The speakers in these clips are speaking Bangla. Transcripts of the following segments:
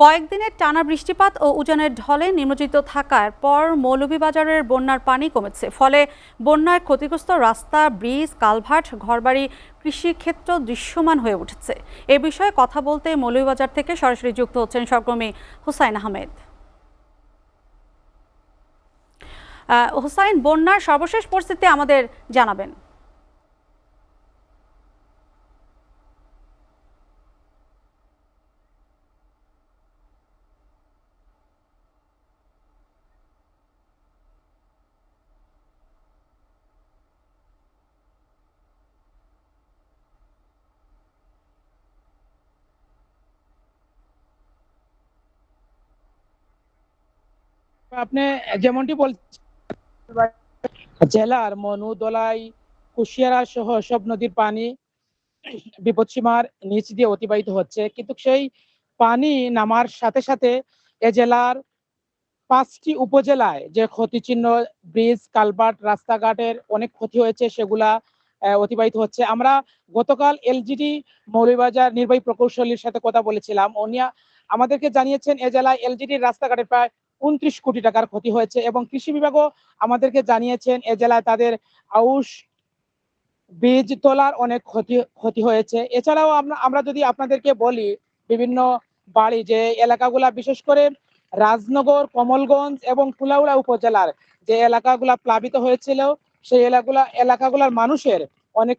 কয়েকদিনের টানা বৃষ্টিপাত ও উজানের ঢলে নিমজ্জিত থাকার পর মৌলভীবাজারের বন্যার পানি কমেছে। ফলে বন্যায় ক্ষতিগ্রস্ত রাস্তা, ব্রিজ, কালভার্ট, ঘরবাড়ি, কৃষিক্ষেত্র দৃশ্যমান হয়ে উঠেছে। এ বিষয়ে কথা বলতে মৌলভীবাজার থেকে সরাসরি যুক্ত হচ্ছেন সহকর্মী হুসাইন আহমেদ। হুসাইন, বন্যার সর্বশেষ পরিস্থিতি আমাদের জানাবেন। আপনি যেমনটি বলছেন, জেলার মনু, দোলাই, কুশিয়ারা সহ সব নদীর পানি বিপদসীমার নিচ দিয়ে অতিবাহিত হচ্ছে, কিন্তু সেই পানি নামার সাথে সাথে এ জেলার 5টি উপজেলায় যে ক্ষতিচিহ্ন ব্রিজ, কালভার্ট, রাস্তাঘাটের অনেক ক্ষতি হয়েছে, সেগুলা অতিবাহিত হচ্ছে। আমরা গতকাল এলজিডি মৌলভীবাজার নির্বাহী প্রকৌশলীর সাথে কথা বলেছিলাম। উনি আমাদেরকে জানিয়েছেন এ জেলায় এলজিডির রাস্তাঘাটে প্রায় 29 কোটি টাকার ক্ষতি হয়েছে, এবং কৃষি বিভাগও আমাদেরকে জানিয়েছেন এ জেলায় তাদের আউশ বীজ তোলার অনেক ক্ষতি ক্ষতি হয়েছে। এছাড়াও আমরা যদি আপনাদেরকে বলি, বিভিন্ন বাড়ি যে এলাকাগুলা, বিশেষ করে রাজনগর, কমলগঞ্জ এবং কুলাউড়া উপজেলার যে এলাকাগুলা প্লাবিত হয়েছিল, সেই এলাকাগুলার মানুষের অনেক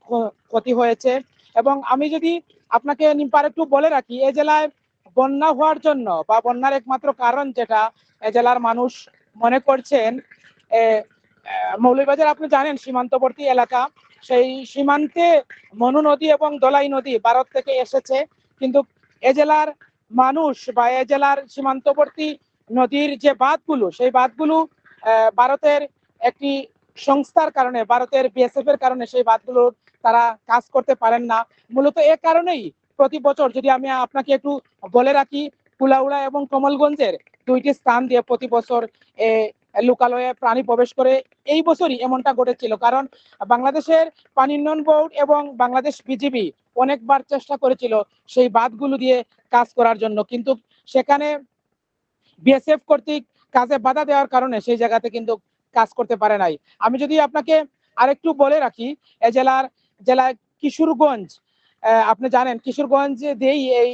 ক্ষতি হয়েছে। এবং আমি যদি আপনাকে নিপার একটু বলে রাখি, এ জেলায় বন্যা হওয়ার জন্য বা বন্যার একমাত্র কারণ যেটা এ জেলার মানুষ মনে করছেন, মৌলভীবাজার আপনি জানেন সীমান্তবর্তী এলাকা, সেই সীমান্তে মনু নদী এবং দোলাই নদী ভারত থেকে এসেছে, কিন্তু এ জেলার মানুষ বা এ জেলার সীমান্তবর্তী নদীর যে বাঁধগুলো, সেই বাঁধগুলো ভারতের একটি সংস্থার কারণে, ভারতের বিএসএফ এর কারণে সেই বাঁধগুলো তারা কাজ করতে পারেন না। মূলত এ কারণেই প্রতি বছর, যদি আমি আপনাকে একটু বলে রাখি, কুলাউড়া এবং কমলগঞ্জের 2টি স্থান দিয়ে প্রতি বছর লোকালয়ে প্রাণী প্রবেশ করে। এই বছরই এমনটা ঘটেছিল, কারণ বাংলাদেশের পানি উন্নয়ন বোর্ড এবং বাংলাদেশ বিজিবি অনেকবার চেষ্টা করেছিল সেই বাঁধগুলো দিয়ে কাজ করার জন্য, কিন্তু সেখানে বিএসএফ কর্তৃক কাজে বাধা দেওয়ার কারণে সেই জায়গাতে কিন্তু কাজ করতে পারে নাই। আমি যদি আপনাকে আরেকটু বলে রাখি, এ জেলায় কিশোরগঞ্জ, আপনি জানেন কিশোরগঞ্জ দিয়েই এই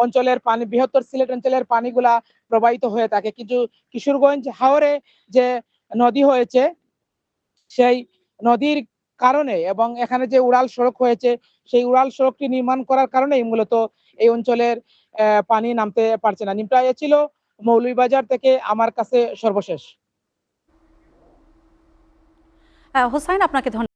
অঞ্চলের পানি, বৃহত্তর সিলেট অঞ্চলের পানিগুলা প্রবাহিত হয়ে থাকে, কিন্তু কিশোরগঞ্জ হাওরে যে নদী হয়েছে, সেই নদীর কারণে এবং এখানে যে উড়াল সড়ক হয়েছে, সেই উড়াল সড়কটি নির্মাণ করার কারণেই মূলত এই অঞ্চলের পানি নামতে পারছে না। নিমটা এ ছিল মৌলভীবাজার থেকে আমার কাছে সর্বশেষ। হুসাইন, আপনাকে ধন্যবাদ।